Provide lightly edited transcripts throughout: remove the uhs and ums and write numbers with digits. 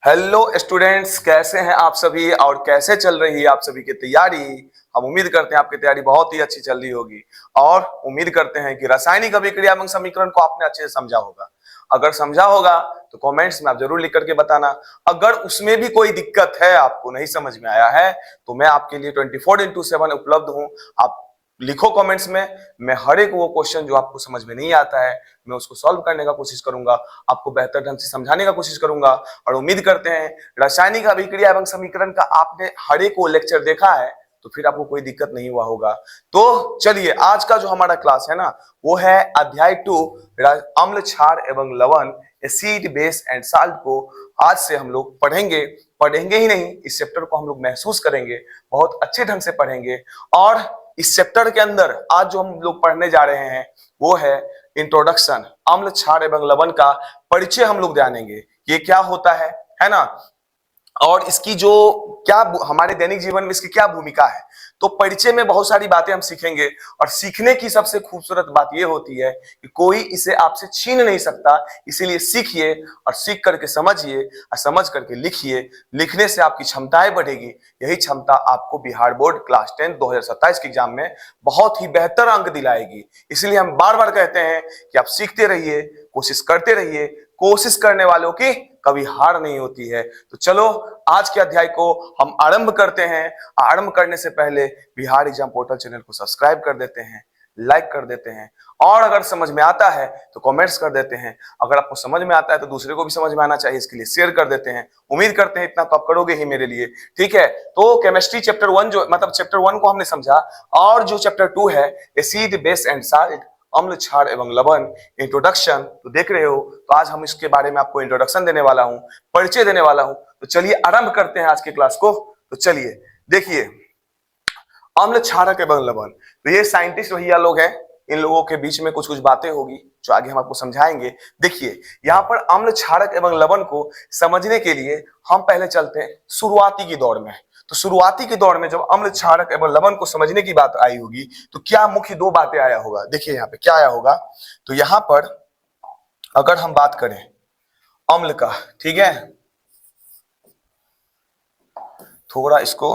Hello students, कैसे हैं आप सभी और कैसे चल रही है आप सभी की तैयारी। हम उम्मीद करते हैं आपकी तैयारी बहुत ही अच्छी चल रही होगी और उम्मीद करते हैं कि रासायनिक अभिक्रिया एवं समीकरण को आपने अच्छे से समझा होगा। अगर समझा होगा तो कमेंट्स में आप जरूर लिख करके बताना। अगर उसमें भी कोई दिक्कत है, आपको नहीं समझ में आया है, तो मैं आपके लिए 24/7 उपलब्ध हूं। आप लिखो कमेंट्स में, मैं हर एक वो क्वेश्चन जो आपको समझ में नहीं आता है मैं उसको सॉल्व करने का कोशिश करूंगा, आपको बेहतर ढंग से समझाने का कोशिश करूंगा। और उम्मीद करते हैं रासायनिक अभिक्रिया एवं समीकरण का आपने हर एक वो लेक्चर देखा है तो फिर आपको कोई दिक्कत नहीं हुआ होगा। तो चलिए, आज का जो हमारा क्लास है ना, वो है अध्याय 2 अम्ल क्षार एवं लवण, एसिड बेस एंड साल्ट को आज से हम लोग पढ़ेंगे ही नहीं, इस चैप्टर को हम लोग महसूस करेंगे, बहुत अच्छे ढंग से पढ़ेंगे। और इस चैप्टर के अंदर आज जो हम लोग पढ़ने जा रहे हैं वो है इंट्रोडक्शन। अम्ल क्षार एवं लवण का परिचय हम लोग जानेंगे, ये क्या होता है ना, और इसकी जो क्या हमारे दैनिक जीवन में इसकी क्या भूमिका है। तो परिचय में बहुत सारी बातें हम सीखेंगे और सीखने की सबसे खूबसूरत बात यह होती है कि कोई इसे आपसे छीन नहीं सकता। इसीलिए सीखिए और सीख करके समझिए और समझ करके लिखिए। लिखने से आपकी क्षमताएं बढ़ेगी। यही क्षमता आपको बिहार बोर्ड क्लास 10 2027 के एग्जाम में बहुत ही बेहतर अंक दिलाएगी। इसलिए हम बार बार कहते हैं कि आप सीखते रहिए, कोशिश करते रहिए। कोशिश करने वालों की कभी हार नहीं होती है। तो चलो आज के अध्याय को हम आरंभ करते हैं। आरंभ करने से पहले बिहार एग्जाम पोर्टल चैनल को सब्सक्राइब कर देते हैं, लाइक कर देते हैं, और अगर समझ में आता है तो कमेंट्स कर देते हैं। अगर आपको समझ में आता है तो दूसरे को भी समझ में आना चाहिए, इसके लिए शेयर कर देते हैं। उम्मीद करते हैं इतना तो आप करोगे ही मेरे लिए, ठीक है। तो केमिस्ट्री चैप्टर 1 जो मतलब चैप्टर 1 को हमने समझा, और जो चैप्टर 2 है एसिड बेस एंड साल्ट, अम्ल क्षार एवं लवण, इंट्रोडक्शन, तो देख रहे हो। तो आज हम इसके बारे में आपको इंट्रोडक्शन देने वाला हूं, परिचय देने वाला हूं। तो चलिए आरंभ करते हैं आज के क्लास को। तो चलिए देखिए, अम्ल क्षारक एवं लवण, तो ये साइंटिस्ट भैया लोग हैं, इन लोगों के बीच में कुछ कुछ बातें होगी जो आगे हम आपको समझाएंगे। देखिए यहाँ पर अम्ल क्षारक एवं लवण को समझने के लिए हम पहले चलते हैं शुरुआती की दौर में। तो शुरुआती के दौर में जब अम्ल क्षारक एवं लवण को समझने की बात आई होगी तो क्या मुख्य दो बातें आया होगा। देखिए यहाँ पे क्या आया होगा। तो यहाँ पर अगर हम बात करें अम्ल का, ठीक है, थोड़ा इसको,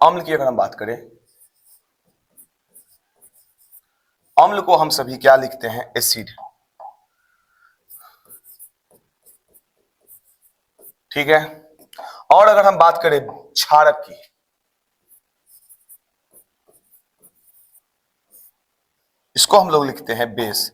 अम्ल की अगर हम बात करें, अम्ल को हम सभी क्या लिखते हैं, एसिड, ठीक है। और अगर हम बात करें क्षारक की, इसको हम लोग लिखते हैं बेस।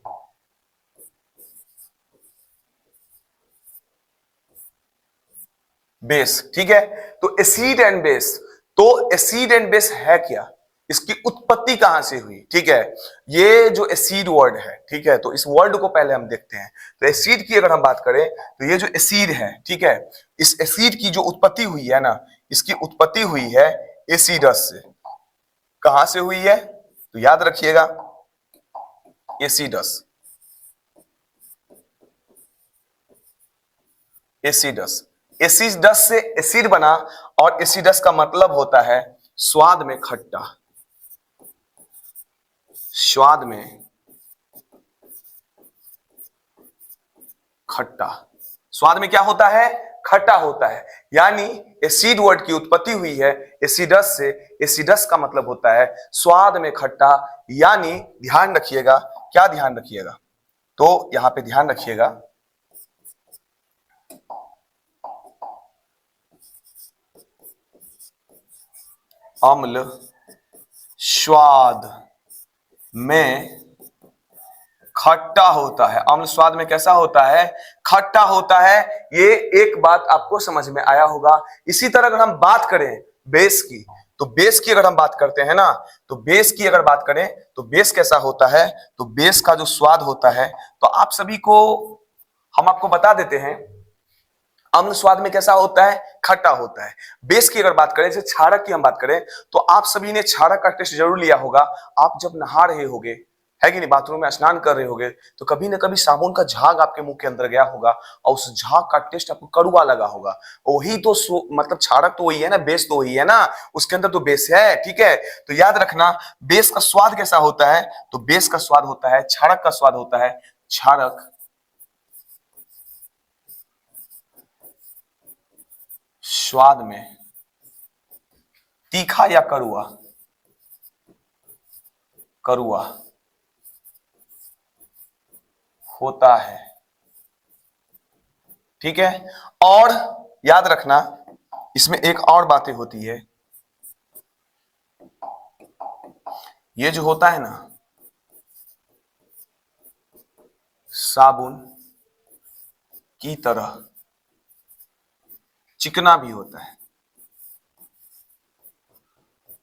बेस, ठीक है। तो एसिड एंड बेस, तो एसिड एंड बेस है क्या, इसकी उत्पत्ति कहां से हुई, ठीक है। ये जो एसिड वर्ड है, ठीक है, तो इस वर्ड को पहले हम देखते हैं। तो एसिड की अगर हम बात करें तो ये जो एसिड है, ठीक है, इस एसिड की जो उत्पत्ति हुई है ना, इसकी उत्पत्ति हुई है एसिडस से। कहां से हुई है तो याद रखिएगा, एसिडस, एसिडस, एसिडस से एसिड बना, और एसिडस का मतलब होता है स्वाद में खट्टा, स्वाद में खट्टा, स्वाद में क्या होता है, खट्टा होता है। यानी एसिड वर्ड की उत्पत्ति हुई है एसिडस से। एसिडस का मतलब होता है स्वाद में खट्टा। यानी ध्यान रखिएगा, क्या ध्यान रखिएगा, तो यहां पे ध्यान रखिएगा, अम्ल स्वाद में खट्टा होता है। अम्ल स्वाद में कैसा होता है, खट्टा होता है। ये एक बात आपको समझ में आया होगा। इसी तरह अगर हम बात करें बेस की, तो बेस की अगर हम बात करते हैं ना, तो बेस की अगर बात करें तो बेस कैसा होता है, तो बेस का जो स्वाद होता है, तो आप सभी को हम आपको बता देते हैं, अम्ल स्वाद में कैसा होता है, खट्टा होता है। बेस की अगर बात करें, जैसे क्षारक की हम बात करें, तो आप सभी ने क्षारक का टेस्ट जरूर लिया होगा। आप जब नहा रहे होगे, है कि नहीं, बाथरूम में स्नान कर रहे होगे, तो कभी ना कभी साबुन का झाग आपके मुंह के अंदर गया होगा और उस झाग का टेस्ट आपको कड़वा लगा होगा। वही तो मतलब क्षारक तो वही है ना, बेस तो वही है ना, उसके अंदर तो बेस है, ठीक है। तो याद रखना, बेस का स्वाद कैसा होता है, तो बेस का स्वाद होता है, क्षारक का स्वाद होता है, क्षारक स्वाद में तीखा या कड़वा, कड़वा होता है। ठीक है, और याद रखना इसमें एक और बातें होती है, ये जो होता है ना साबुन की तरह चिकना भी होता है,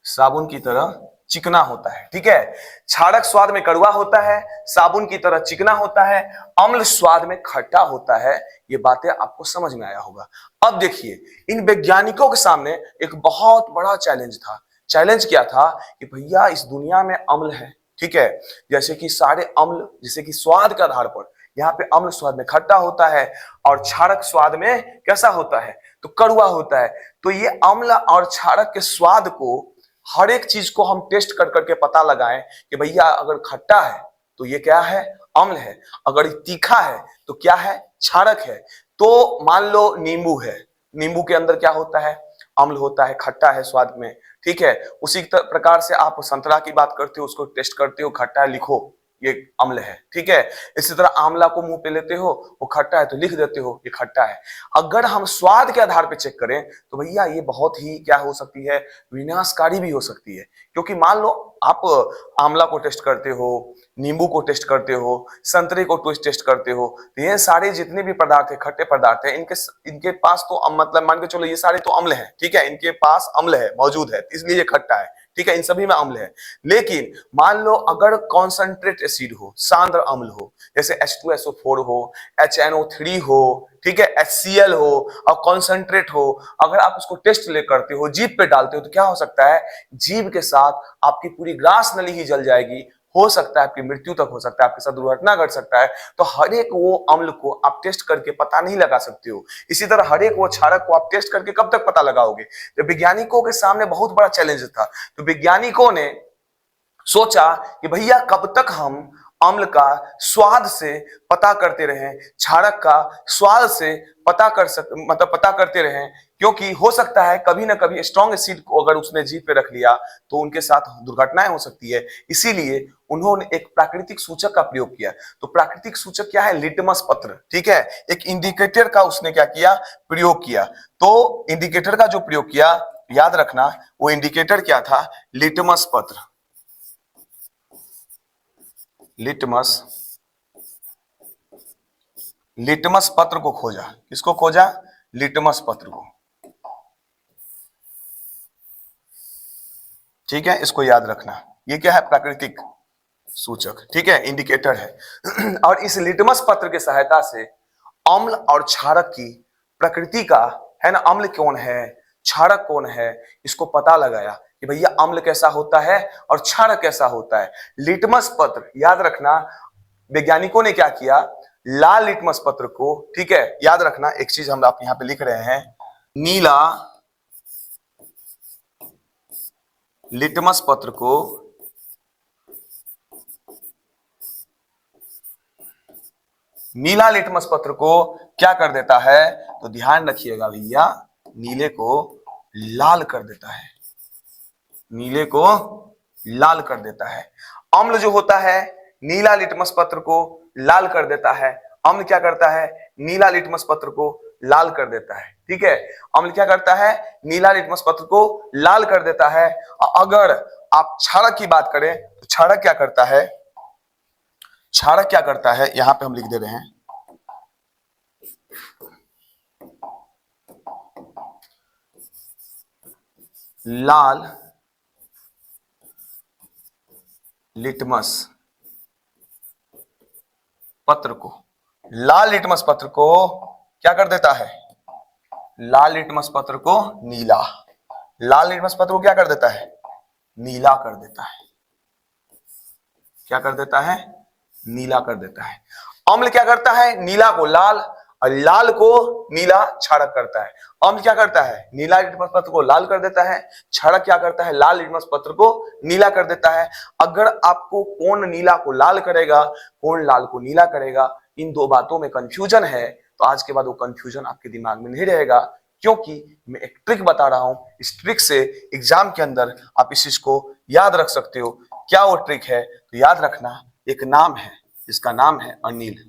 साबुन की तरह चिकना होता है। ठीक है, क्षारक स्वाद में कड़वा होता है, साबुन की तरह चिकना होता है, अम्ल स्वाद में खट्टा होता है। ये बातें आपको समझ में आया होगा। अब देखिए, इन वैज्ञानिकों के सामने एक बहुत बड़ा चैलेंज था। चैलेंज क्या था कि भैया इस दुनिया में अम्ल है, ठीक है, जैसे कि सारे अम्ल, जैसे कि स्वाद के आधार पर यहाँ पे अम्ल स्वाद में खट्टा होता है और क्षारक स्वाद में कैसा होता है, तो कड़वा होता है। तो ये अम्ल और क्षारक के स्वाद को, हर एक चीज को हम टेस्ट कर करके पता लगाएं कि भैया अगर खट्टा है तो ये क्या है, अम्ल है, अगर तीखा है तो क्या है, क्षारक है। तो मान लो नींबू है, नींबू के अंदर क्या होता है, अम्ल होता है, खट्टा है स्वाद में। ठीक है, उसी प्रकार से आप संतरा की बात करते हो, उसको टेस्ट करते हो, खट्टा है, लिखो ये अम्ल है। ठीक है, इसी तरह आंवला को मुंह पे लेते हो, वो खट्टा है तो लिख देते हो ये खट्टा है। अगर हम स्वाद के आधार पे चेक करें तो भैया ये बहुत ही क्या हो सकती है, विनाशकारी भी हो सकती है। क्योंकि मान लो आप आंवला को टेस्ट करते हो, नींबू को टेस्ट करते हो, संतरे को टेस्ट करते हो, तो ये सारे जितने भी पदार्थ है, खट्टे पदार्थ है, इनके पास तो मतलब मान के चलो ये सारे तो अम्ल है। ठीक है, इनके पास अम्ल है, मौजूद है, इसलिए ये खट्टा है। ठीक है, इन सभी में अम्ल है। लेकिन मान लो अगर कॉन्सेंट्रेट एसिड हो, सांद्र अम्ल हो, जैसे H2SO4 हो, HNO3 हो, ठीक है, HCl हो और कॉन्सेंट्रेट हो, अगर आप उसको टेस्ट ले करते हो, जीभ पे डालते हो, तो क्या हो सकता है, जीभ के साथ आपकी पूरी ग्रास नली ही जल जाएगी, हो सकता है आपकी मृत्यु तक हो सकता है, आपके साथ दुर्घटना घट सकता है। तो हर एक वो अम्ल को आप टेस्ट करके पता नहीं लगा सकते हो। इसी तरह हर एक वो क्षारक को आप टेस्ट करके कब तक पता लगाओगे। तो वैज्ञानिकों के सामने बहुत बड़ा चैलेंज था। तो वैज्ञानिकों ने सोचा कि भैया कब तक हम अम्ल का स्वाद से पता करते रहें, क्षारक का स्वाद से पता करते रहें, क्योंकि हो सकता है कभी ना कभी स्ट्रॉन्ग एसिड को अगर उसने जीभ पे रख लिया तो उनके साथ दुर्घटनाएं हो सकती है। इसीलिए उन्होंने एक प्राकृतिक सूचक का प्रयोग किया। तो प्राकृतिक सूचक क्या है, लिटमस पत्र। ठीक है, एक इंडिकेटर का उसने क्या किया, प्रयोग किया। तो इंडिकेटर का जो प्रयोग किया, याद रखना वो इंडिकेटर क्या था, लिटमस पत्र। लिटमस पत्र को खोजा। किसको खोजा, लिटमस पत्र को। ठीक है, इसको याद रखना, ये क्या है, प्राकृतिक सूचक। ठीक है, इंडिकेटर है। और इस लिटमस पत्र की सहायता से अम्ल और क्षारक की प्रकृति का, है ना, अम्ल कौन है, क्षारक कौन है, इसको पता लगाया कि भैया अम्ल कैसा होता है और क्षारक कैसा होता है। लिटमस पत्र, याद रखना वैज्ञानिकों ने क्या किया, लाल लिटमस पत्र को, ठीक है, याद रखना एक चीज हम आप यहां पे लिख रहे हैं, नीला लिटमस पत्र को नीला लिटमस पत्र को क्या कर देता है, तो ध्यान रखिएगा भैया, नीले को लाल कर देता है, नीले को लाल कर देता है। अम्ल जो होता है नीला लिटमस पत्र को लाल कर देता है। अम्ल क्या करता है, नीला लिटमस पत्र को लाल कर देता है। ठीक है, अम्ल क्या करता है, नीला लिटमस पत्र को लाल कर देता है। अगर आप क्षारक की बात करें तो क्षारक क्या करता है, क्षारक क्या करता है, यहां पे हम लिख दे रहे हैं, लाल लिटमस पत्र को, लाल लिटमस पत्र को क्या कर देता है, लाल लिटमस पत्र को नीला, लाल लिटमस पत्र को क्या कर देता है, नीला कर देता है। क्या कर देता है, नीला कर देता है। अम्ल क्या करता है, नीला को लाल और लाल को नीला क्षारक करता है। अम्ल क्या करता है, नीला लिटमस पत्र को लाल कर देता है, क्षारक क्या करता है, लाल लिटमस पत्र को नीला कर देता है। अगर आपको कौन नीला को लाल करेगा, कौन लाल को नीला करेगा, इन दो बातों में कंफ्यूजन है, तो आज के बाद वो कंफ्यूजन आपके दिमाग में नहीं रहेगा, क्योंकि मैं एक ट्रिक बता रहा हूं, इस ट्रिक से एग्जाम के अंदर आप इस चीज को याद रख सकते हो। क्या वो ट्रिक है? तो याद रखना, एक नाम है जिसका नाम है अनिल।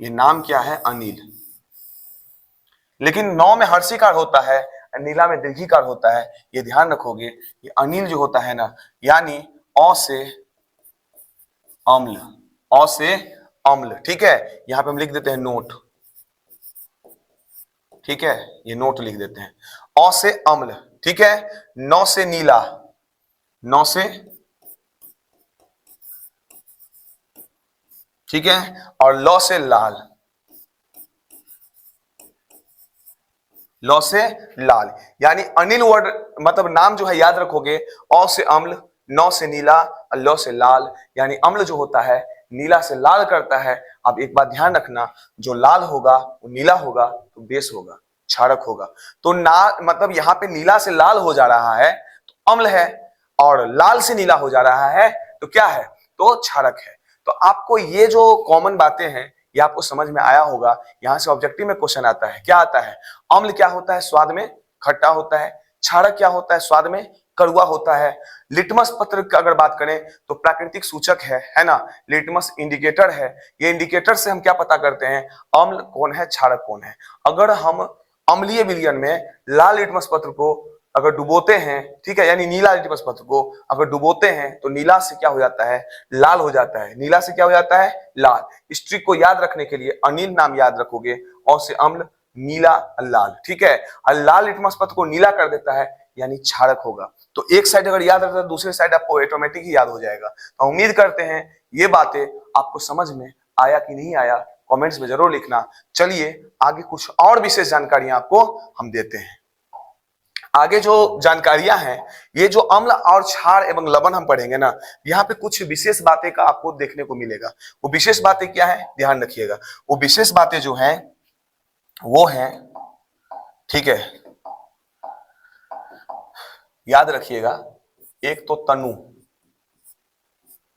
ये नाम क्या है? अनिल। लेकिन नौ में हर्षिकार होता है, नीला में दीर्घिकार होता है। ये ध्यान रखोगे। ये अनिल जो होता है ना, यानी अ से अम्ल, अ से अम्ल। ठीक है, यहां पे हम लिख देते हैं नोट। ठीक है, ये नोट लिख देते हैं। अ से अम्ल, ठीक है। नौ से नीला, नौ से, ठीक है, और लौ से लाल, लौ से लाल। यानी अनिल वर्ड मतलब नाम जो है याद रखोगे, अ से अम्ल, नौ से नीला और लौ से लाल। यानी अम्ल जो होता है नीला से लाल करता है। अब एक बात ध्यान रखना, जो लाल होगा वो नीला होगा तो बेस होगा, क्षारक होगा। तो ना मतलब यहां पे नीला से लाल हो जा रहा है तो अम्ल है, और लाल से नीला हो जा रहा है तो क्या है? तो क्षारक है। तो आपको ये जो कॉमन बातें हैं ये आपको समझ में आया होगा। यहां से ऑब्जेक्टिव में क्वेश्चन आता है, क्या आता है? अम्ल क्या होता है? स्वाद में खट्टा होता है। क्षारक क्या होता है? स्वाद में कड़वा होता है। लिटमस पत्र की अगर बात करें तो प्राकृतिक सूचक है ना, लिटमस इंडिकेटर है। ये इंडिकेटर से हम क्या पता करते हैं? अम्ल कौन है, क्षारक कौन है। अगर हम अम्लीय विलयन में लाल लिटमस पत्र को अगर डुबोते हैं, ठीक है, यानी नीला लिटमस पत्र को अगर डुबोते हैं तो नीला से क्या हो जाता है? लाल हो जाता है। नीला से क्या हो जाता है? लाल। इस ट्रिक को याद रखने के लिए अनिल नाम याद रखोगे, और से अम्ल, नीला, लाल। ठीक है, और लाल लिटमस पत्र को नीला कर देता है यानी क्षारक होगा। तो एक साइड अगर याद रहता है दूसरे साइड आपको ऑटोमेटिक ही याद हो जाएगा। तो उम्मीद करते हैं ये बातें आपको समझ में आया कि नहीं आया, कमेंट्स में जरूर लिखना। चलिए आगे कुछ और विशेष जानकारियां आपको हम देते हैं। आगे जो जानकारियां हैं, ये जो अम्ल और क्षार एवं लवण हम पढ़ेंगे ना, यहाँ पे कुछ विशेष बातें का आपको देखने को मिलेगा। वो विशेष बातें क्या है? ध्यान रखिएगा। वो विशेष बातें जो हैं वो हैं, ठीक है, याद रखिएगा। एक तो तनु,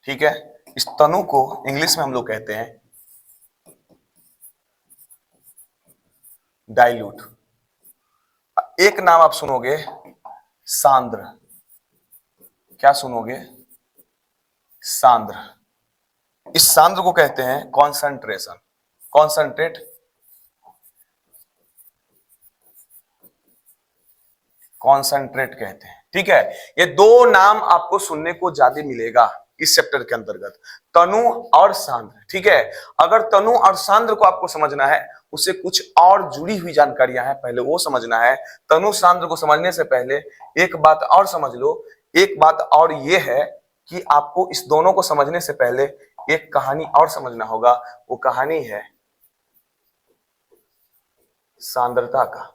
ठीक है, इस तनु को इंग्लिश में हम लोग कहते हैं डाइल्यूट। एक नाम आप सुनोगे सांद्र। क्या सुनोगे? सांद्र। इस सांद्र को कहते हैं कॉन्सेंट्रेशन, कॉन्सेंट्रेट। कॉन्सेंट्रेट कहते हैं। ठीक है, ये दो नाम आपको सुनने को ज्यादा मिलेगा इस चैप्टर के अंतर्गत, तनु और सांद्र। ठीक है, अगर तनु और सांद्र को आपको समझना है, उससे कुछ और जुड़ी हुई जानकारियां हैं, पहले वो समझना है। तनु सांद्र को समझने से पहले एक बात और समझ लो। एक बात और ये है कि आपको इस दोनों को समझने से पहले एक कहानी और समझना होगा। वो कहानी है सांद्रता का।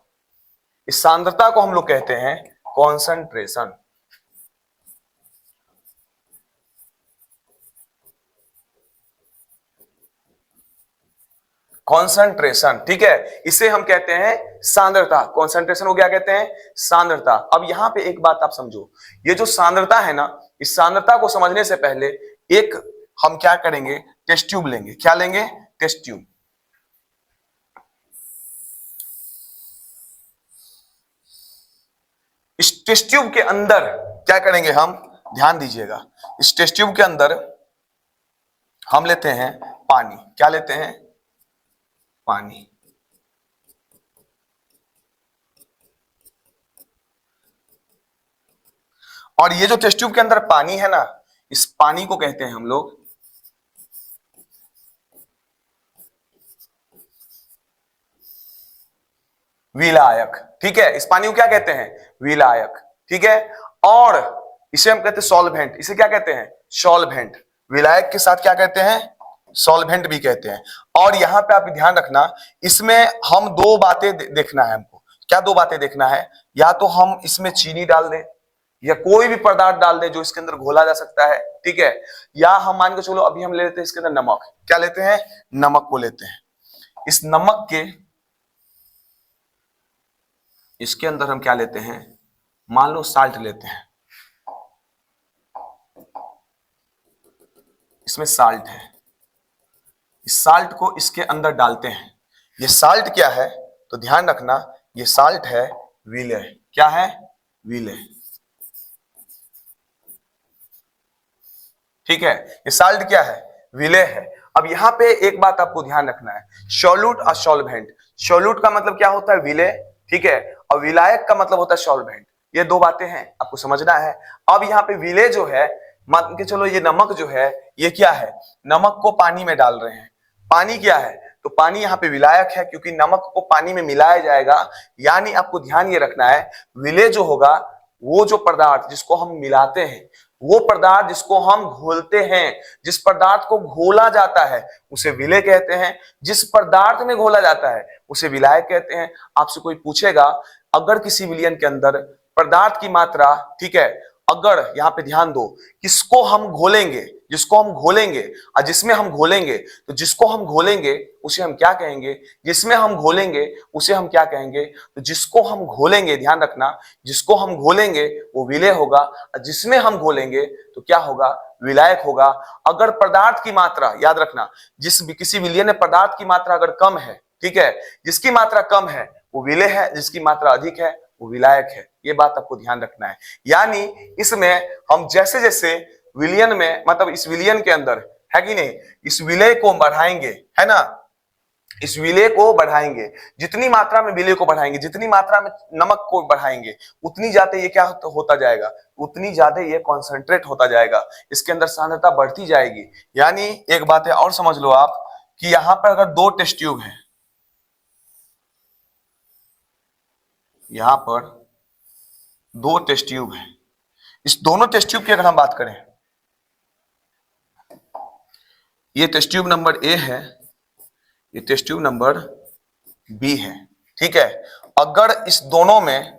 इस सांद्रता को हम लोग कहते हैं कॉन्सेंट्रेशन। कॉन्सेंट्रेशन, ठीक है, इसे हम कहते हैं सांद्रता। कॉन्सेंट्रेशन को क्या कहते हैं? सांद्रता। अब यहां पे एक बात आप समझो, ये जो सांद्रता है ना, इस सांद्रता को समझने से पहले एक हम क्या करेंगे? टेस्ट ट्यूब लेंगे। क्या लेंगे? Test tube. इस टेस्ट ट्यूब के अंदर क्या करेंगे हम? ध्यान दीजिएगा। इस टेस्ट ट्यूब के अंदर हम लेते हैं पानी। क्या लेते हैं? पानी। और ये जो टेस्ट ट्यूब के अंदर पानी है ना, इस पानी को कहते हैं हम लोग विलायक। ठीक है, इस पानी को क्या कहते हैं? विलायक। ठीक है, और इसे हम कहते हैं सॉल्वेंट। इसे क्या कहते हैं? सॉल्वेंट। विलायक के साथ क्या कहते हैं? सॉल्वेंट भी कहते हैं। और यहां पे आप ध्यान रखना, इसमें हम दो बातें देखना है हमको। क्या दो बातें देखना है? या तो हम इसमें चीनी डाल दें या कोई भी पदार्थ डाल दें जो इसके अंदर घोला जा सकता है। ठीक है, या हम मान के चलो अभी हम ले लेते हैं इसके अंदर नमक। क्या लेते हैं? नमक को लेते हैं। इस नमक के इसके अंदर हम क्या लेते हैं? मान लो साल्ट लेते हैं। इसमें साल्ट है। इस साल्ट को इसके अंदर डालते हैं। ये साल्ट क्या है, तो ध्यान रखना ये साल्ट है विलेय। क्या है? विलेय। ठीक है, ये साल्ट क्या है? विलेय है। अब यहां पे एक बात आपको ध्यान रखना है, सॉल्यूट और सॉल्वेंट। सॉल्यूट का मतलब क्या होता है? विलेय। ठीक है, और विलायक का मतलब होता है सॉल्वेंट। ये दो बातें हैं, आपको समझना है। अब यहाँ पे विलेय जो है, मान के चलो ये नमक जो है, ये क्या है? नमक को पानी में डाल रहे हैं। पानी क्या है? तो पानी यहाँ पे विलायक है, क्योंकि नमक को पानी में मिलाया जाएगा। यानी आपको ध्यान ये रखना है, विलेय जो होगा, वो जो पदार्थ जिसको हम मिलाते हैं, वो पदार्थ जिसको हम घोलते हैं, जिस पदार्थ को घोला जाता है उसे विलेय कहते हैं। जिस पदार्थ में घोला जाता है उसे विलायक कहते हैं। आपसे कोई पूछेगा, अगर किसी विलयन के अंदर पदार्थ की मात्रा, ठीक है, अगर यहां पे ध्यान दो, किसको हम घोलेंगे, जिसको हम घोलेंगे, और जिसमें हम घोलेंगे, तो जिसको हम घोलेंगे उसे हम क्या कहेंगे? जिसमें हम घोलेंगे उसे हम क्या कहेंगे? तो जिसको हम घोलेंगे, ध्यान रखना, जिसको हम घोलेंगे वो विलेय होगा, और जिसमें हम घोलेंगे तो क्या होगा? विलायक होगा। अगर पदार्थ की मात्रा, याद रखना, जिस भी किसी विलयन में पदार्थ की मात्रा अगर कम है, ठीक है, जिसकी मात्रा कम है वो विलेय है, जिसकी मात्रा अधिक है वो विलायक है। ये बात आपको ध्यान रखना है। यानी इसमें हम जैसे जैसे विलयन में, मतलब इस विलयन के अंदर, है कि नहीं, इस विलेय को बढ़ाएंगे, है ना, इस विलेय को बढ़ाएंगे, जितनी मात्रा में विलेय को बढ़ाएंगे, जितनी मात्रा में नमक को बढ़ाएंगे, उतनी ज्यादा ये क्या होता जाएगा? उतनी ज्यादा ये कॉन्सेंट्रेट होता जाएगा, इसके अंदर सांद्रता बढ़ती जाएगी। यानी एक बात है और समझ लो आप, कि यहां पर अगर दो टेस्ट ट्यूब है, यहां पर दो टेस्ट ट्यूब है, इस दोनों टेस्ट ट्यूब की अगर हम बात करें, ये टेस्ट ट्यूब नंबर ए है, ये टेस्ट ट्यूब नंबर बी है। ठीक है, अगर इस दोनों में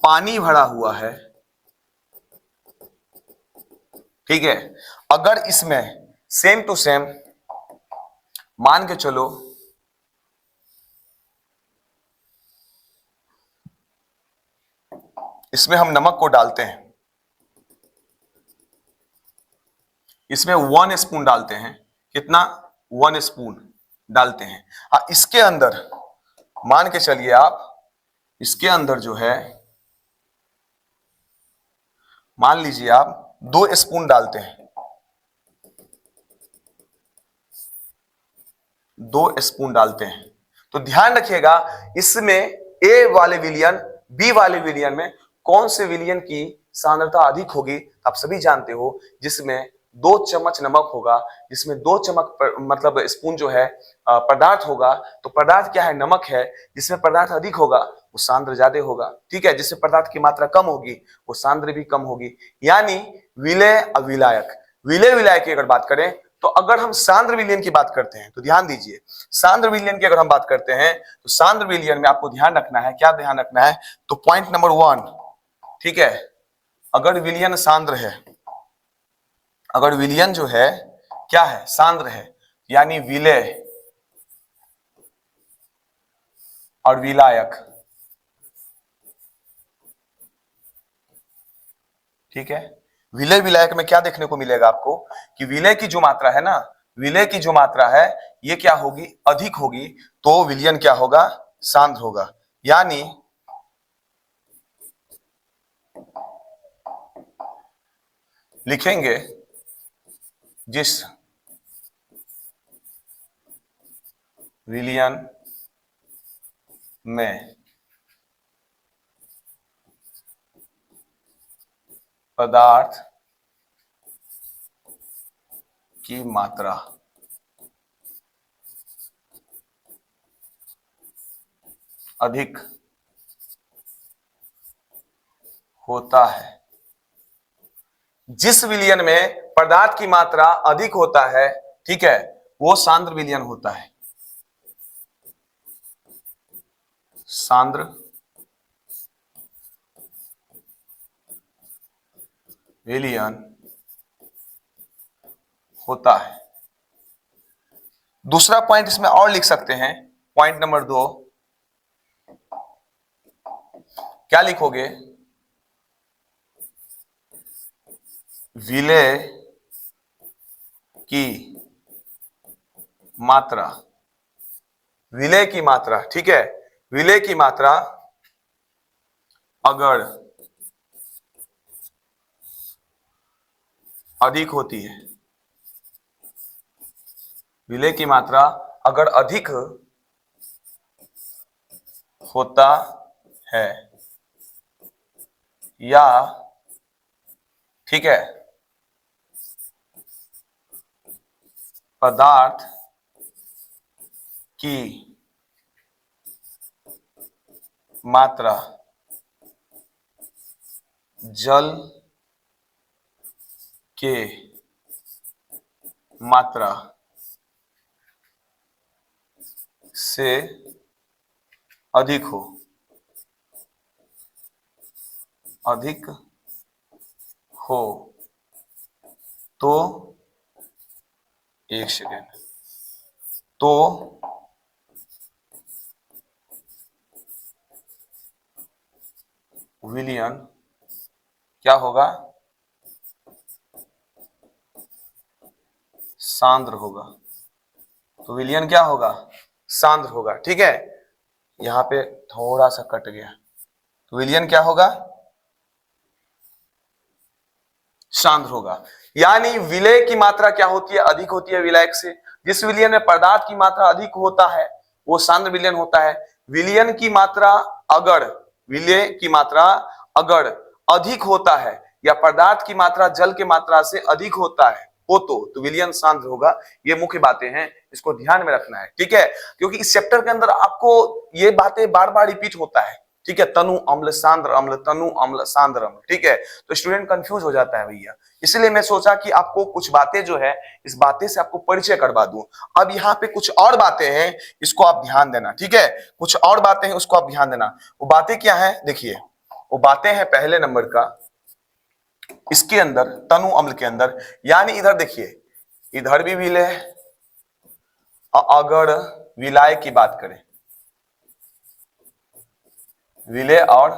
पानी भरा हुआ है, ठीक है, अगर इसमें सेम टू सेम, मान के चलो इसमें हम नमक को डालते हैं, इसमें 1 स्पून डालते हैं, कितना? 1 स्पून डालते हैं। इसके अंदर मान के चलिए आप, इसके अंदर जो है, मान लीजिए आप 2 स्पून डालते हैं, 2 स्पून डालते हैं, तो ध्यान रखिएगा इसमें ए वाले विलयन, बी वाले विलयन में कौन से विलयन की सांद्रता अधिक होगी? आप सभी जानते हो, जिसमें 2 चम्मच नमक होगा, जिसमें 2 चम्मच मतलब स्पून जो है पदार्थ होगा, तो पदार्थ क्या है? नमक है। जिसमें पदार्थ अधिक होगा वो सांद्र ज्यादा होगा। ठीक है, जिसमें पदार्थ की मात्रा कम होगी वो सांद्र भी कम होगी। यानी विलेय और विलायक, विलेय विलायक की अगर बात करें, तो अगर हम सांद्र विलयन की बात करते हैं तो ध्यान दीजिए, सांद्र विलयन की अगर हम बात करते हैं तो सांद्र विलयन में आपको ध्यान रखना है, क्या ध्यान रखना है? तो पॉइंट नंबर 1, ठीक है, अगर विलयन सांद्र है, अगर विलयन जो है क्या है? सांद्र है, यानी विलेय और विलायक, ठीक है, विलेय विलायक में क्या देखने को मिलेगा आपको? कि विलेय की जो मात्रा है ना, विलेय की जो मात्रा है ये क्या होगी? अधिक होगी, तो विलयन क्या होगा? सांद्र होगा। यानी लिखेंगे, जिस विलयन में पदार्थ की मात्रा अधिक होता है, जिस विलयन में पदार्थ की मात्रा अधिक होता है, ठीक है, वो सांद्र विलयन होता है। सांद्र विलयन होता है। दूसरा पॉइंट इसमें और लिख सकते हैं, पॉइंट नंबर 2, क्या लिखोगे? विलेय की मात्रा, विलय की मात्रा, ठीक है, विलय की मात्रा अगर अधिक होती है, विलय की मात्रा अगर अधिक होता है या, ठीक है, पदार्थ की मात्रा जल के मात्रा से अधिक हो, अधिक हो तो, एक सेकेंड, तो विलयन क्या होगा, सांद्र होगा। तो विलयन क्या होगा, सांद्र होगा, ठीक है। यहां पे थोड़ा सा कट गया, तो विलयन क्या होगा, सांद्र होगा। यानी विलय की मात्रा क्या होती है, अधिक होती है विलायक से। जिस विलयन में पदार्थ की मात्रा अधिक होता है वो सांद्र विलयन होता है। विलयन की मात्रा अगर, विलय की मात्रा अगर अधिक होता है या पदार्थ की मात्रा जल की मात्रा से अधिक होता है हो तो विलयन सांद्र होगा। ये मुख्य बातें हैं, इसको ध्यान में रखना है, ठीक है, क्योंकि इस चैप्टर के अंदर आपको ये बातें बार बार रिपीट होता है, ठीक है, तनु अम्ल सांद्र अम्ल, तनु अम्ल सांद्र अम्ल, ठीक है, तो स्टूडेंट कंफ्यूज हो जाता है भैया। इसलिए मैं सोचा कि आपको कुछ बातें जो है इस बातें से आपको परिचय करवा दूं। अब यहाँ पे कुछ और बातें हैं, इसको आप ध्यान देना, ठीक है, कुछ और बातें हैं उसको आप ध्यान देना। वो बातें क्या है, देखिए वो बातें हैं पहले नंबर का इसके अंदर तनु अम्ल के अंदर, यानी इधर देखिए इधर भी विलय, अगर विलाय की बात करें, विलय और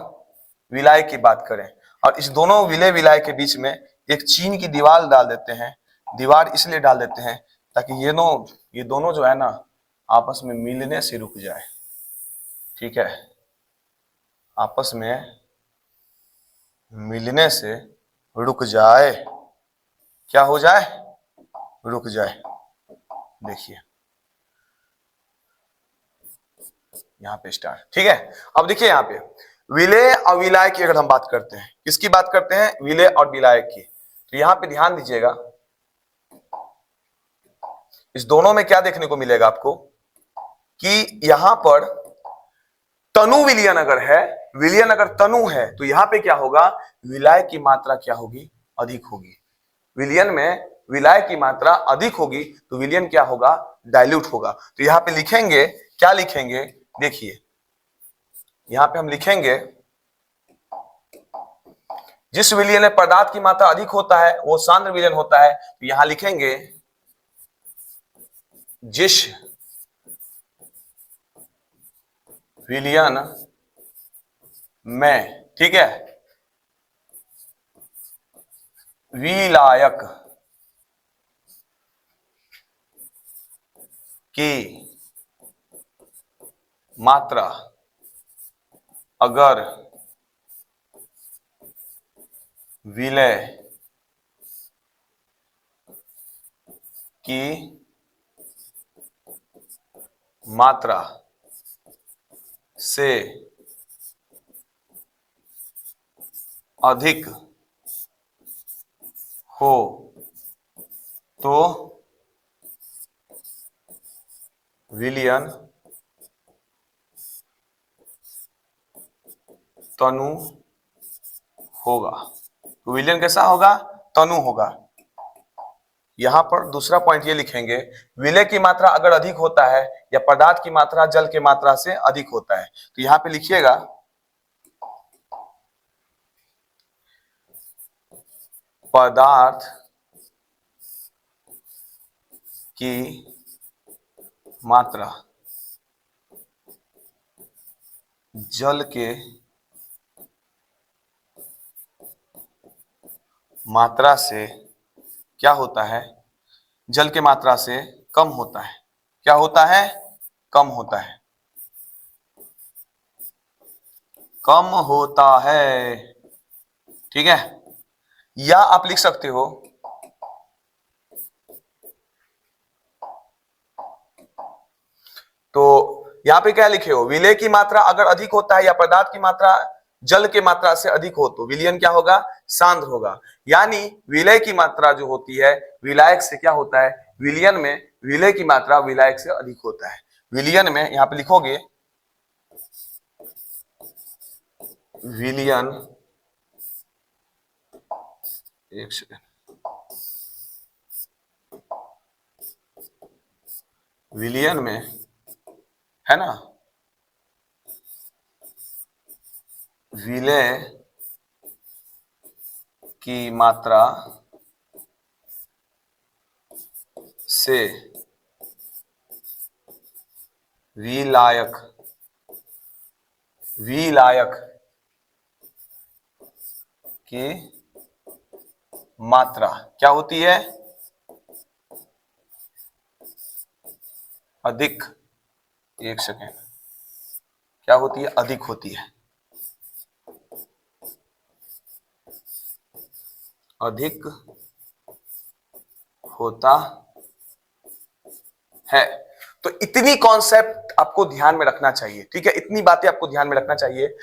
विलाय की बात करें और इस दोनों विलय विलाय के बीच में एक चीन की दीवार डाल देते हैं। दीवार इसलिए डाल देते हैं ताकि ये दोनों जो है ना आपस में मिलने से रुक जाए, ठीक है, आपस में मिलने से रुक जाए, क्या हो जाए, रुक जाए। देखिए यहाँ पे स्टार, ठीक है। अब देखिए यहाँ पे विलय और विलाय की अगर हम बात करते हैं, किसकी बात करते हैं, विलय और विलाय की, तो यहाँ पे ध्यान दीजिएगा इस दोनों में क्या देखने को मिलेगा आपको कि यहां पर तनु विलयन अगर है, विलयन अगर तनु है तो यहां पे क्या होगा, विलाय की मात्रा क्या होगी, अधिक होगी। विलयन में विलाय की मात्रा अधिक होगी तो विलयन क्या होगा, डाइल्यूट होगा। तो यहां पे लिखेंगे, क्या लिखेंगे, देखिए यहां पे हम लिखेंगे जिस विलयन में पदार्थ की मात्रा अधिक होता है वो सांद्र विलयन होता है। तो यहां लिखेंगे जिस विलयन में, ठीक है, विलायक की मात्रा अगर विलय की मात्रा से अधिक हो तो विलयन तनु होगा। तो विलयन कैसा होगा, तनु होगा। यहां पर दूसरा पॉइंट ये लिखेंगे विलय की मात्रा अगर अधिक होता है या पदार्थ की मात्रा जल की मात्रा से अधिक होता है, तो यहां पे लिखिएगा पदार्थ की मात्रा जल के मात्रा से क्या होता है, जल के मात्रा से कम होता है। क्या होता है, कम होता है, कम होता है, ठीक है। या आप लिख सकते हो तो यहां पे क्या लिखे हो, विलय की मात्रा अगर अधिक होता है या पदार्थ की मात्रा जल के मात्रा से अधिक हो तो विलयन क्या होगा, सांद्र होगा। यानी विलय की मात्रा जो होती है विलायक से क्या होता है, विलयन में विलय की मात्रा विलायक से अधिक होता है। विलयन में यहां पे लिखोगे विलयन, एक सेकेंड, विलयन में है ना, विलय की मात्रा से विलायक, विलायक की मात्रा क्या होती है, अधिक, एक सेकेंड, क्या होती है, अधिक होती है, अधिक होता है। तो इतनी कॉन्सेप्ट आपको ध्यान में रखना चाहिए, ठीक है, इतनी बातें आपको ध्यान में रखना चाहिए।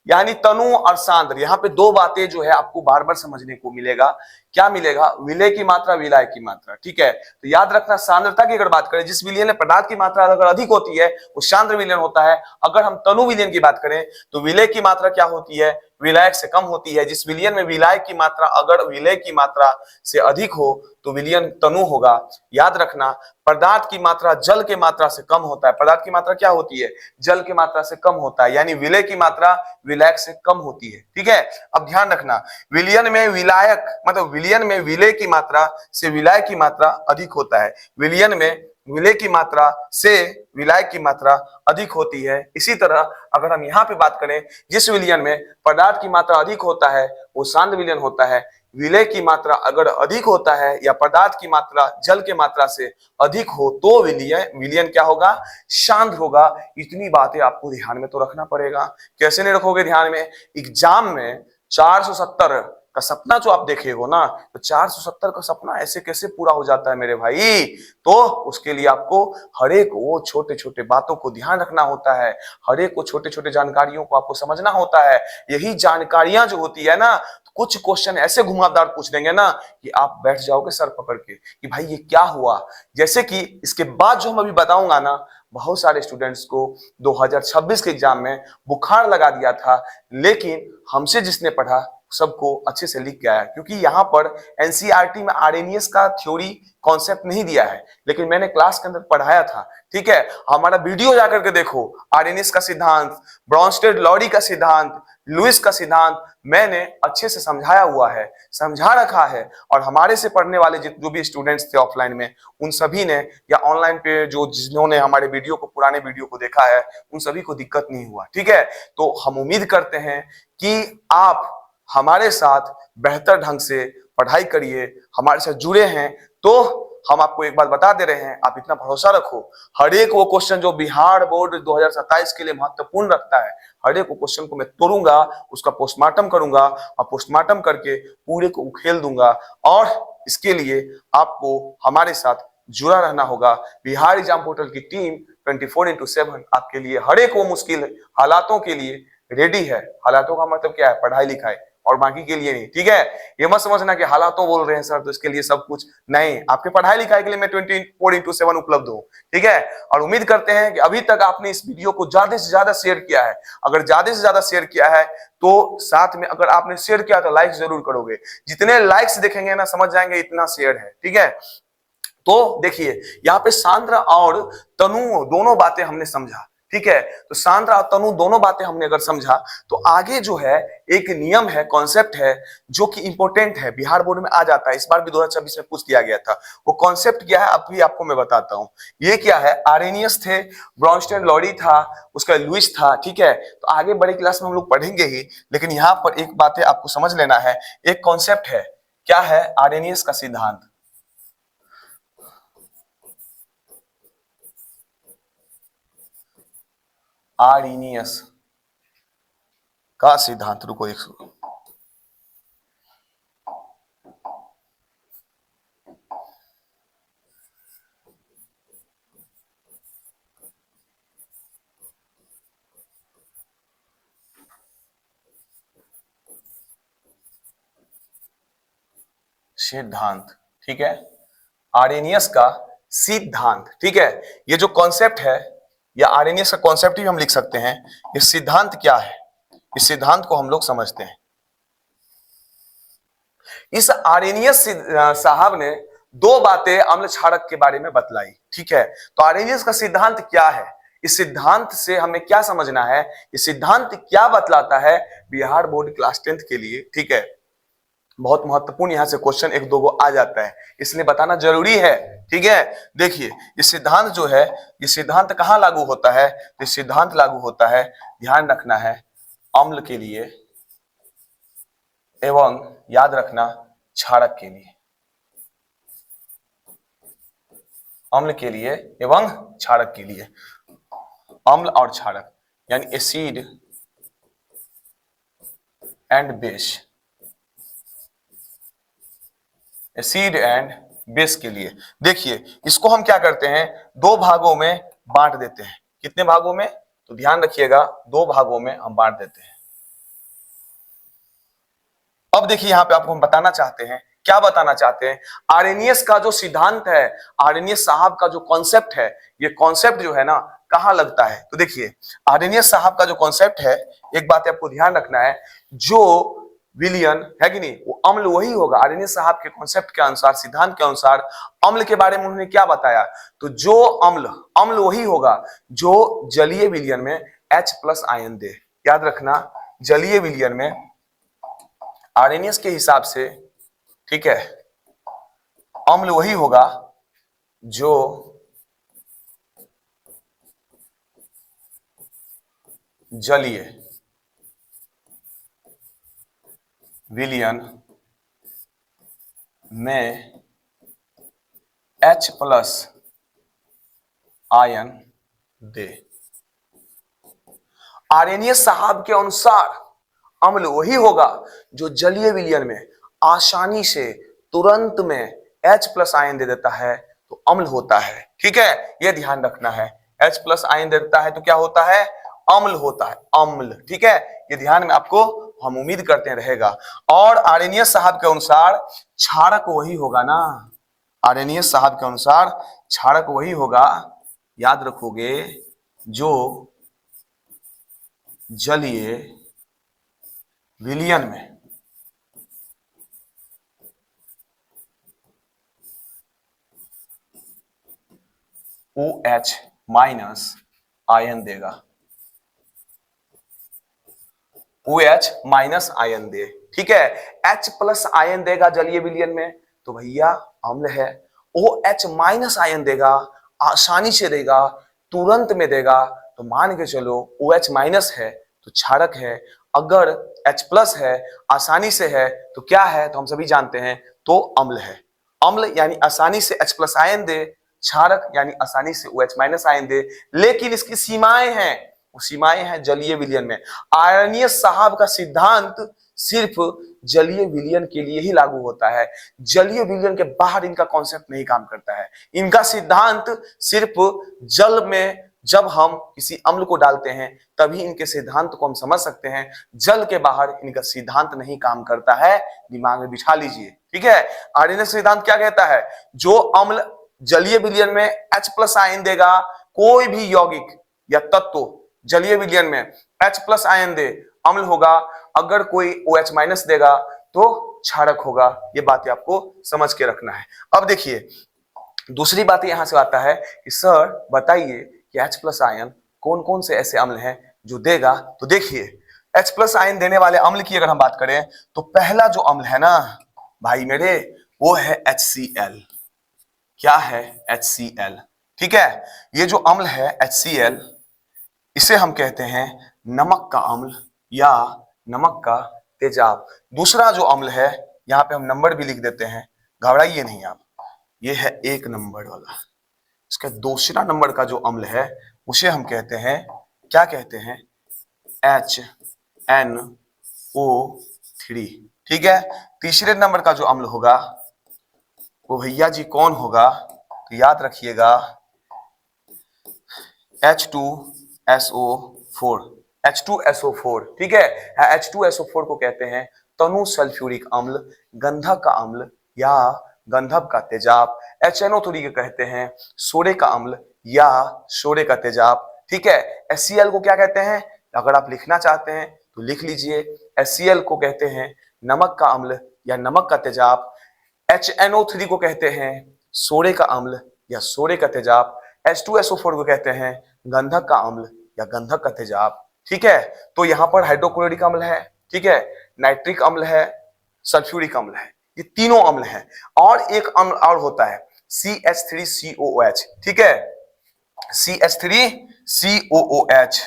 यानी तनु और सांद्र, यहां पे दो बातें जो है आपको बार बार समझने को मिलेगा। क्या मिलेगा, विलय की मात्रा, विलायक की मात्रा, ठीक है। तो याद रखना, सांद्रता की अगर बात करें, जिस विलयन में पदार्थ की मात्रा अगर अधिक होती है वो सांद्र विलयन होता है। अगर हम तनु विलयन की बात करें तो विलय की मात्रा क्या होती है, विलायक से कम होती है। जिस विलयन में विलायक की मात्रा अगर विलय की मात्रा से अधिक हो तो विलयन तनु होगा। याद रखना, पदार्थ की मात्रा जल के मात्रा से कम होता है। पदार्थ की मात्रा क्या होती है, जल की मात्रा से कम होता है, यानी विलय की मात्रा विलायक से कम होती है, ठीक है। अब ध्यान रखना, विलयन में विलायक मतलब विलयन में विलय की मात्रा से विलायक की मात्रा अधिक होता है। विलयन में विलय की मात्रा से विलायक की मात्रा अधिक होती है। इसी तरह अगर हम यहाँ पे बात करें, जिस विलयन में पदार्थ की मात्रा अधिक होता है वो सांद्र विलयन होता है। विलय की मात्रा अगर अधिक होता है या पदार्थ की मात्रा जल के मात्रा से अधिक हो तो विलयन क्या होगा, सांद्र होगा। इतनी बातें आपको ध्यान में तो रखना पड़ेगा। कैसे नहीं रखोगे ध्यान में, एग्जाम में 470 का सपना जो आप देखे हो ना, तो 470 का सपना ऐसे कैसे पूरा हो जाता है मेरे भाई। तो उसके लिए आपको हर एक वो छोटे छोटे बातों को ध्यान रखना होता है, हर एक वो छोटे छोटे जानकारियों को आपको समझना होता है। यही जानकारियां जो होती है ना, कुछ क्वेश्चन ऐसे घुमावदार पूछ देंगे ना कि आप बैठ जाओगे सर पकड़ के कि भाई ये क्या हुआ। जैसे कि इसके बाद जो हम अभी बताऊंगा ना, बहुत सारे स्टूडेंट्स को 2026 के एग्जाम में बुखार लगा दिया था, लेकिन हमसे जिसने पढ़ा सबको अच्छे से लिख के आया। क्योंकि यहाँ पर एनसीईआरटी में आरएनएस का थ्योरी कॉन्सेप्ट नहीं दिया है, लेकिन मैंने क्लास के अंदर पढ़ाया था, ठीक है। हमारा वीडियो जाकर के देखो, आरएनएस का सिद्धांत, ब्रॉन्स्टेड लॉरी का सिद्धांत, लुइस का सिद्धांत मैंने अच्छे से समझाया हुआ है, समझा रखा है। और हमारे से पढ़ने वाले जो भी स्टूडेंट्स थे ऑफलाइन में, उन सभी ने या ऑनलाइन पे जो जिन्होंने हमारे वीडियो को, पुराने वीडियो को देखा है, उन सभी को दिक्कत नहीं हुआ, ठीक है। तो हम उम्मीद करते हैं कि आप हमारे साथ बेहतर ढंग से पढ़ाई करिए, हमारे साथ जुड़े हैं। तो हम आपको एक बात बता दे रहे हैं, आप इतना भरोसा रखो, हर एक वो क्वेश्चन जो बिहार बोर्ड 2027 के लिए महत्वपूर्ण रखता है, हर एक वो क्वेश्चन को मैं तोड़ूंगा, उसका पोस्टमार्टम करूंगा और पोस्टमार्टम करके पूरे को उखेल दूंगा। और इसके लिए आपको हमारे साथ जुड़ा रहना होगा। बिहार एग्जाम पोर्टल की टीम 24/7 आपके लिए हर एक वो मुश्किल हालातों के लिए रेडी है। हालातों का मतलब क्या है, पढ़ाई लिखाई, और बाकी के लिए नहीं, ठीक है। ये मत समझना कि हालातों बोल रहे हैं सर तो इसके लिए सब कुछ नहीं, आपके पढ़ाई लिखाई के लिए मैं 24/7 उपलब्ध हूँ, ठीक है। और उम्मीद करते हैं कि अभी तक आपने इस वीडियो को ज्यादा से ज्यादा शेयर किया है। अगर ज्यादा से ज्यादा शेयर किया है तो साथ में अगर आपने शेयर किया तो लाइक जरूर करोगे। जितने लाइक्स देखेंगे ना, समझ जाएंगे इतना शेयर है, ठीक है। तो देखिए, यहाँ पे सांद्र और तनु दोनों बातें हमने समझा, ठीक है। तो सांद्र और तनु दोनों बातें हमने अगर समझा तो आगे जो है एक नियम है, कॉन्सेप्ट है जो कि इंपॉर्टेंट है, बिहार बोर्ड में आ जाता है, इस बार भी 2026 में पूछ दिया गया था। वो कॉन्सेप्ट क्या है अभी आपको मैं बताता हूं। ये क्या है, आर्रेनियस थे, ब्रॉन्स्टेड लॉरी था, उसका लुइस था, ठीक है। तो आगे बड़ी क्लास में हम लोग पढ़ेंगे ही, लेकिन यहाँ पर एक बात है आपको समझ लेना है, एक कॉन्सेप्ट है, क्या है, आर्रेनियस का सिद्धांत। आर्रीनियस का सिद्धांत, रुको एक सिद्धांत, ठीक है, आर्रेनियस का सिद्धांत, ठीक है। ये जो कॉन्सेप्ट है, या आर्रेनियस का कॉन्सेप्ट ही हम लिख सकते हैं। ये सिद्धांत क्या है, इस सिद्धांत को हम लोग समझते हैं। इस आर्रेनियस साहब ने दो बातें अम्ल क्षारक के बारे में बतलाई, ठीक है। तो आर्रेनियस का सिद्धांत क्या है, इस सिद्धांत से हमें क्या समझना है, इस सिद्धांत क्या बतलाता है बिहार बोर्ड क्लास 10th के लिए, ठीक है। बहुत महत्वपूर्ण यहां से क्वेश्चन एक दो गो आ जाता है, इसलिए बताना जरूरी है, ठीक है। देखिए ये सिद्धांत जो है, ये सिद्धांत कहां लागू होता है, तो सिद्धांत लागू होता है, ध्यान रखना है, अम्ल के लिए एवं याद रखना क्षारक के लिए, अम्ल के लिए एवं क्षारक के लिए। अम्ल और क्षारक यानी acid and base, acid and base के लिए। देखिए इसको हम क्या करते हैं, दो भागों में बांट देते हैं। कितने भागों में, तो ध्यान रखिएगा, दो भागों में हम बांट देते हैं। अब देखिए यहां पे आपको हम बताना चाहते हैं, क्या बताना चाहते हैं, आर्रेनियस का जो सिद्धांत है, आर्रेनियस साहब का जो कॉन्सेप्ट है, ये कॉन्सेप्ट जो है ना कहां लगता है, तो देखिए आर्रेनियस साहब का जो कॉन्सेप्ट है, एक बात आपको ध्यान रखना है, जो विलियन है कि नहीं, वो अम्ल वही होगा। आर्रेनियस साहब के कॉन्सेप्ट के अनुसार, सिद्धांत के अनुसार अम्ल के बारे में उन्होंने क्या बताया, तो जो अम्ल, अम्ल वही होगा जो जलीय विलियन में H+ आयन दे। याद रखना, जलीय विलियन में आर्रेनियस के हिसाब से, ठीक है, अम्ल वही होगा जो जलीय विलियन में H+ आयन दे। आर्रेनियस साहब के अनुसार अम्ल वही होगा जो जलीय विलयन में आसानी से तुरंत में H+ आयन दे देता है, तो अम्ल होता है, ठीक है। यह ध्यान रखना है, H+ आयन दे देता है तो क्या होता है, अम्ल होता है, अम्ल, ठीक है। ये ध्यान में आपको हम उम्मीद करते हैं रहेगा। और आर्रेनियस साहब के अनुसार क्षारक वही होगा ना, आर्रेनियस साहब के अनुसार क्षारक वही होगा, याद रखोगे, जो जलीय विलयन में OH- आयन देगा, OH- आयन दे, ठीक है। H+ आयन देगा जलीय विलयन में, तो भैया अम्ल है। OH- आयन देगा, आसानी से देगा, तुरंत में देगा, तो मान के चलो OH- है तो क्षारक है। अगर H+ है, आसानी से है, तो क्या है, तो हम सभी जानते हैं, तो अम्ल है। अम्ल यानी आसानी से H+ आयन दे, क्षारक यानी आसानी से OH- आयन दे, लेकिन इसकी सीमाएं हैं, वो सीमाएं हैं जलीय विलयन में। आर्रेनियस साहब का सिद्धांत सिर्फ जलीय विलयन के लिए ही लागू होता है, जलीय विलयन के बाहर इनका कॉन्सेप्ट नहीं काम करता है। इनका सिद्धांत सिर्फ जल में जब हम किसी अम्ल को डालते हैं तभी इनके सिद्धांत को हम समझ सकते हैं, जल के बाहर इनका सिद्धांत नहीं काम करता है, दिमाग में बिठा लीजिए, ठीक है। आर्रेनियस सिद्धांत क्या कहता है, जो अम्ल जलीय विलयन में H+ आयन देगा, कोई भी यौगिक या तत्व जलीय विलयन में H+ आयन दे, अम्ल होगा। अगर कोई OH- देगा तो क्षारक होगा। ये बातें आपको समझ के रखना है। अब देखिए दूसरी बात यहां से आता है कि सर बताइए कि H+ आयन कौन कौन से ऐसे अम्ल हैं जो देगा, तो देखिए H+ आयन देने वाले अम्ल की अगर हम बात करें, तो पहला जो अम्ल है ना भाई मेरे, वो है HCl। क्या है, HCl, ठीक है। ये जो अम्ल है HCl, इसे हम कहते हैं नमक का अम्ल या नमक का तेजाब। दूसरा जो अम्ल है, यहाँ पे हम नंबर भी लिख देते हैं, घबराइए नहीं आप, ये है 1 नंबर वाला। इसका दूसरा नंबर का जो अम्ल है उसे हम कहते हैं क्या कहते हैं, HNO3। ठीक है, तीसरे नंबर का जो अम्ल होगा वो भैया जी कौन होगा, तो याद रखिएगा H2SO4। H2SO4, ठीक है। H2SO4 को कहते हैं तनु सल्फ्यूरिक अम्ल, गंधक का अम्ल या गंधक का तेजाब। HNO3 के कहते हैं सोरे का अम्ल या सोरे का तेजाब। ठीक है, HCl को क्या कहते हैं, अगर आप लिखना चाहते हैं तो लिख लीजिए, HCl को कहते हैं नमक का अम्ल या नमक का तेजाब। HNO3 को कहते हैं सोरे का अम्ल या सोरे का तेजाब। H2SO4 को कहते हैं गंधक का अम्ल या गंधक का तेजाब। ठीक है, तो यहाँ पर हाइड्रोक्लोरिक अम्ल है, ठीक है, नाइट्रिक अम्ल है, सल्फ्यूरिक अम्ल है, ये तीनों अम्ल हैं। और एक अम्ल और होता है CH3COOH। ठीक है, CH3COOH,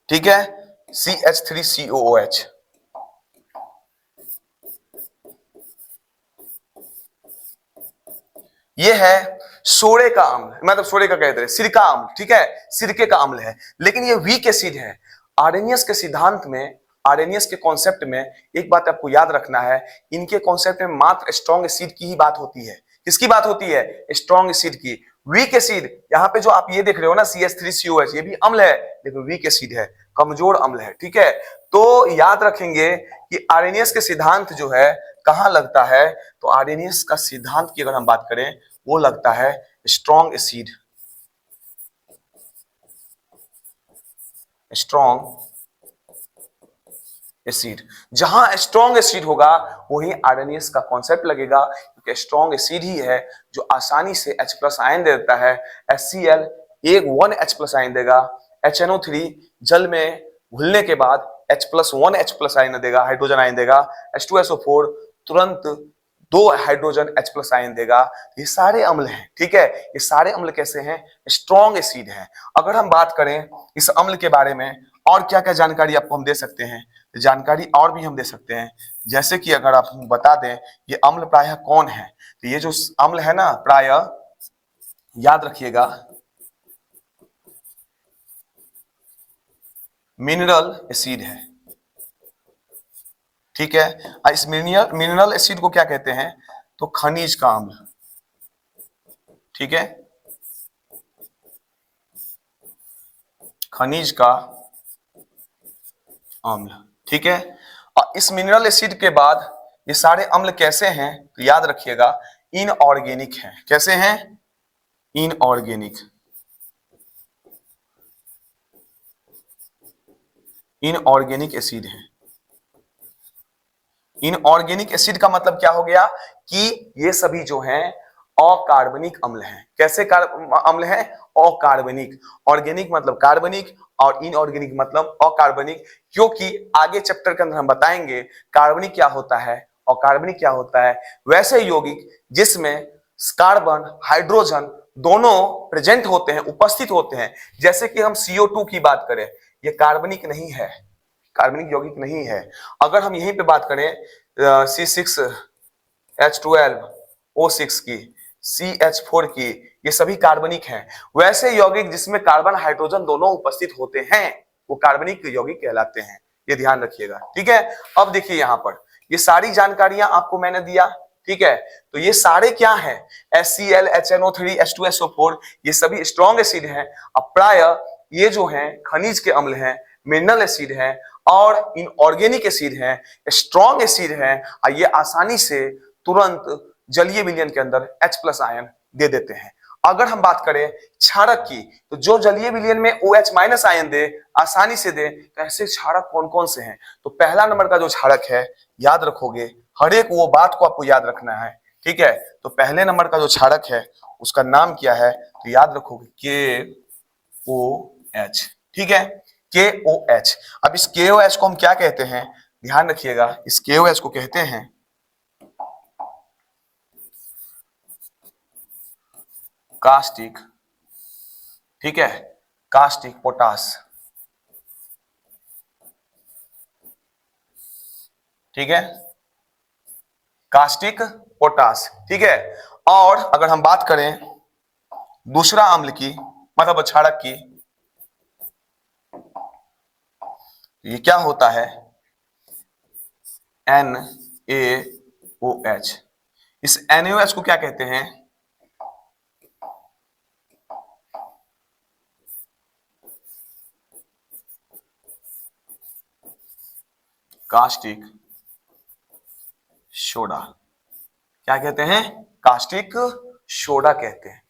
ठीक है, CH3COOH। ये है सोरे का अम्ल, मतलब सोरे का कहते हैं सिरका अम्ल। ठीक है, सिरके का अम्ल है, लेकिन ये वीक एसिड है। आर्हेनियस के सिद्धांत में, आर्हेनियस के कॉन्सेप्ट में एक बात आपको याद रखना है, इनके कॉन्सेप्ट में मात्र स्ट्रॉन्ग एसिड की ही बात होती है। किसकी बात होती है, स्ट्रॉन्ग एसिड की। वीक एसिड, यहाँ पे जो आप ये देख रहे हो ना CH3COH, ये भी अम्ल है लेकिन वीक एसिड है, कमजोर अम्ल है। ठीक है, तो याद रखेंगे कि आर्हेनियस के सिद्धांत जो है कहां लगता है, तो आर्हेनियस का सिद्धांत की अगर हम बात करें वो लगता है स्ट्रॉन्ग एसिड, स्ट्रॉन्ग एसिड। जहां स्ट्रॉन्ग एसिड होगा वहीं आर्हेनियस का कॉन्सेप्ट लगेगा, क्योंकि स्ट्रॉन्ग एसिड ही है जो आसानी से H+ आयन दे देता है। HCl एक 1H+ आयन देगा, HNO3 जल में घुलने के बाद H+1H+ आयन देगा, हाइड्रोजन आयन देगा। H2SO4 तुरंत 2 हाइड्रोजन H+ आयन देगा। ये सारे अम्ल हैं, ठीक है, ये सारे अम्ल कैसे हैं, स्ट्रॉन्ग एसिड हैं। अगर हम बात करें इस अम्ल के बारे में और क्या क्या जानकारी आपको हम दे सकते हैं, जानकारी और भी हम दे सकते हैं, जैसे कि अगर आप बता दें ये अम्ल प्रायः कौन है, तो ये जो अम्ल है ना प्रायः याद रखिएगा मिनरल एसिड है। ठीक है, इस मिनरल एसिड को क्या कहते हैं, तो खनिज का अम्ल। ठीक है, खनिज का अम्ल। ठीक है, और इस मिनरल एसिड के बाद ये सारे अम्ल कैसे हैं, तो याद रखिएगा इनऑर्गेनिक हैं। कैसे हैं, इनऑर्गेनिक। इनऑर्गेनिक एसिड है। इनऑर्गेनिक एसिड का मतलब क्या हो गया कि ये सभी जो हैं अकार्बनिक अम्ल हैं। कैसे अम्ल हैं, अकार्बनिक। ऑर्गेनिक मतलब कार्बनिक और इनऑर्गेनिक मतलब अकार्बनिक, क्योंकि आगे चैप्टर के अंदर हम बताएंगे कार्बनिक क्या होता है और कार्बनिक क्या होता है। वैसे यौगिक जिसमें कार्बन हाइड्रोजन दोनों प्रेजेंट होते हैं, उपस्थित होते हैं, जैसे कि हम CO2 की बात करें, ये कार्बनिक नहीं है, कार्बनिक यौगिक नहीं है। अगर हम यहीं पे बात करें C6H12O6 की, CH4 की, ये सभी कार्बनिक हैं। वैसे यौगिक जिसमें कार्बन हाइड्रोजन दोनों उपस्थित होते हैं वो कार्बनिक यौगिक कहलाते हैं, ये ध्यान रखिएगा। ठीक है, अब देखिए यहां पर ये सारी जानकारियां आपको मैंने दिया। ठीक है, तो ये सारे क्या हैं, HCl, HNO3, H2SO4, ये सभी स्ट्रॉन्ग एसिड हैं। अब प्राय ये जो हैं खनिज के अम्ल हैं, मिनरल एसिड हैं और इनऑर्गेनिक एसिड हैं, स्ट्रॉन्ग एसिड हैं, और ये आसानी से तुरंत जलीय विलयन के अंदर H+ आयन दे देते हैं। अगर हम बात करें क्षारक की, तो जो जलीय विलयन में OH- आयन दे, आसानी से दे, तो ऐसे क्षारक कौन कौन से हैं, तो पहला नंबर का जो क्षारक है, याद रखोगे, हर एक वो बात को आपको याद रखना है। ठीक है, तो पहले नंबर का जो क्षारक है उसका नाम क्या है, तो याद रखोगे KOH। ठीक है, KOH। अब इस KOH को हम क्या कहते हैं, ध्यान रखिएगा, इस KOH को कहते हैं कास्टिक। ठीक है, कास्टिक पोटास। ठीक है, कास्टिक पोटास। ठीक है, और अगर हम बात करें दूसरा अम्ल की, मतलब क्षारक की, ये क्या होता है, NaOH। इस NaOH को क्या कहते हैं, कास्टिक सोडा। क्या कहते हैं, कास्टिक सोडा कहते हैं।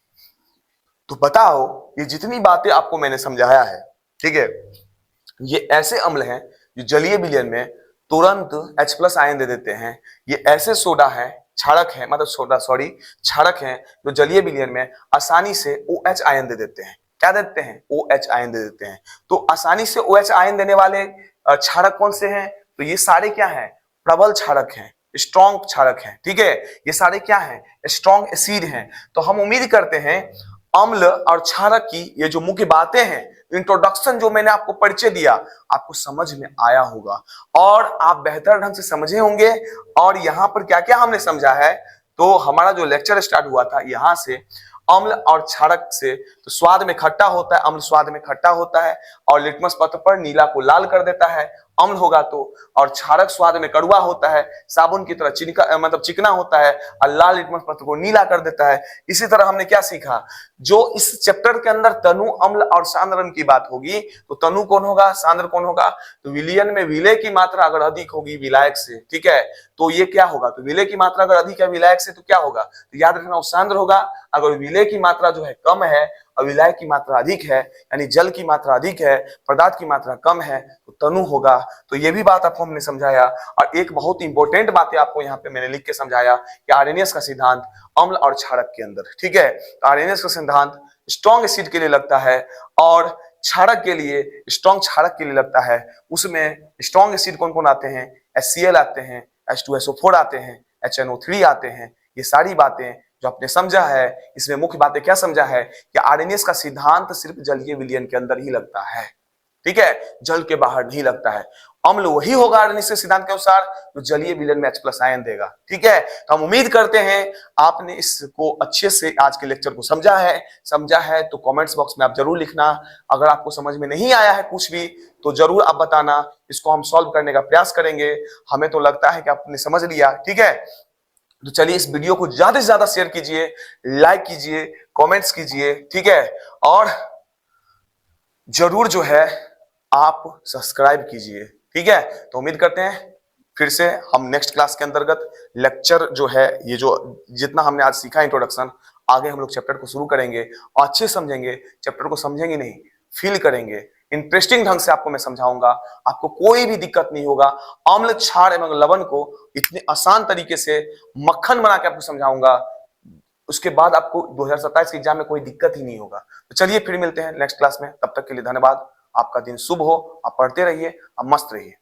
तो बताओ, ये जितनी बातें आपको मैंने समझाया है, ठीक है, ये ऐसे अम्ल हैं जो जलीय विलयन में तुरंत H+ आयन दे देते हैं। ये ऐसे सोडा है, क्षारक है, मतलब सोडा सॉरी क्षारक हैं जो जलीय विलयन में आसानी से OH आयन दे देते हैं। क्या देते हैं, OH आयन दे देते हैं। तो आसानी से OH आयन देने वाले क्षारक कौन से हैं, तो ये सारे क्या हैं, प्रबल क्षारक हैं, स्ट्रॉन्ग क्षारक हैं। ठीक है, ये सारे क्या हैं, स्ट्रॉन्ग एसिड हैं। तो हम उम्मीद करते हैं अम्ल और क्षारक की ये जो मुख्य बातें हैं, इंट्रोडक्शन जो मैंने आपको परिचय दिया, आपको समझ में आया होगा और आप बेहतर ढंग से समझे होंगे। और यहाँ पर क्या क्या हमने समझा है, तो हमारा जो लेक्चर स्टार्ट हुआ था यहाँ से, अम्ल और क्षारक से, तो स्वाद में खट्टा होता है, अम्ल स्वाद में खट्टा होता है और लिटमस पत्र पर नीला को लाल कर देता है अम्ल होगा तो, और क्षारक स्वाद में कड़वा होता है, साबुन की तरह मतलब चिकना होता है और लाल लिटमस पत्र को नीला कर देता है। इसी तरह हमने क्या सीखा, जो इस चैप्टर के अंदर तनु, अम्ल और सांद्रन की बात होगी, तो तनु कौन होगा, सांद्र कौन होगा, तो विलयन में विलय की मात्रा अगर अधिक होगी विलायक से, ठीक है, तो ये क्या होगा, तो विलय की मात्रा अगर अधिक है विलायक से तो क्या होगा, तो याद रखना वो सांद्र होगा। अगर विलय की मात्रा जो है कम है और विलायक की मात्रा अधिक है, यानी जल की मात्रा अधिक है, पदार्थ की मात्रा कम है, तो तनु होगा। तो ये भी बात आपको हमने समझाया। और एक बहुत इंपॉर्टेंट बात है आपको यहाँ पे मैंने लिख के समझाया कि आरएनएस का सिद्धांत अम्ल और क्षारक के अंदर, ठीक है, तो आरएनएस का सिद्धांत स्ट्रॉन्ग एसिड के लिए लगता है और क्षारक के लिए, स्ट्रॉन्ग क्षारक के लिए लगता है। उसमें स्ट्रॉन्ग एसिड कौन कौन आते हैं, HCl आते हैं, H2SO4 आते हैं, HNO3 आते हैं। ये सारी बातें जो आपने समझा है, इसमें मुख्य बातें क्या समझा है कि आरएनएस का सिद्धांत सिर्फ जलीय विलयन के अंदर ही लगता है, ठीक है, जल के बाहर नहीं लगता है। अम्ल वही होगा आरएनएस के सिद्धांत के अनुसार जो जलीय विलयन में H+ आयन देगा, ठीक है। तो हम उम्मीद करते हैं आपने इसको अच्छे से आज के लेक्चर को समझा है तो कमेंट्स बॉक्स में आप जरूर लिखना। अगर आपको समझ में नहीं आया है कुछ भी तो जरूर आप बताना, इसको हम सॉल्व करने का प्रयास करेंगे। हमें तो लगता है कि आपने समझ लिया, ठीक है। तो चलिए इस वीडियो को ज्यादा से ज्यादा शेयर कीजिए, लाइक कीजिए, कमेंट्स कीजिए, ठीक है, और जरूर जो है आप सब्सक्राइब कीजिए, ठीक है। तो उम्मीद करते हैं फिर से हम नेक्स्ट क्लास के अंतर्गत लेक्चर जो है, ये जो जितना हमने आज सीखा इंट्रोडक्शन, आगे हम लोग चैप्टर को शुरू करेंगे और अच्छे समझेंगे। चैप्टर को समझेंगे नहीं, फील करेंगे, इंटरेस्टिंग ढंग से आपको मैं समझाऊंगा, आपको कोई भी दिक्कत नहीं होगा। अम्ल, क्षार एवं लवण को इतने आसान तरीके से मक्खन बना के आपको समझाऊंगा, उसके बाद आपको 2027 के एग्जाम में कोई दिक्कत ही नहीं होगा। तो चलिए फिर मिलते हैं नेक्स्ट क्लास में, तब तक के लिए धन्यवाद। आपका दिन शुभ हो, आप पढ़ते रहिए, आप मस्त रहिए।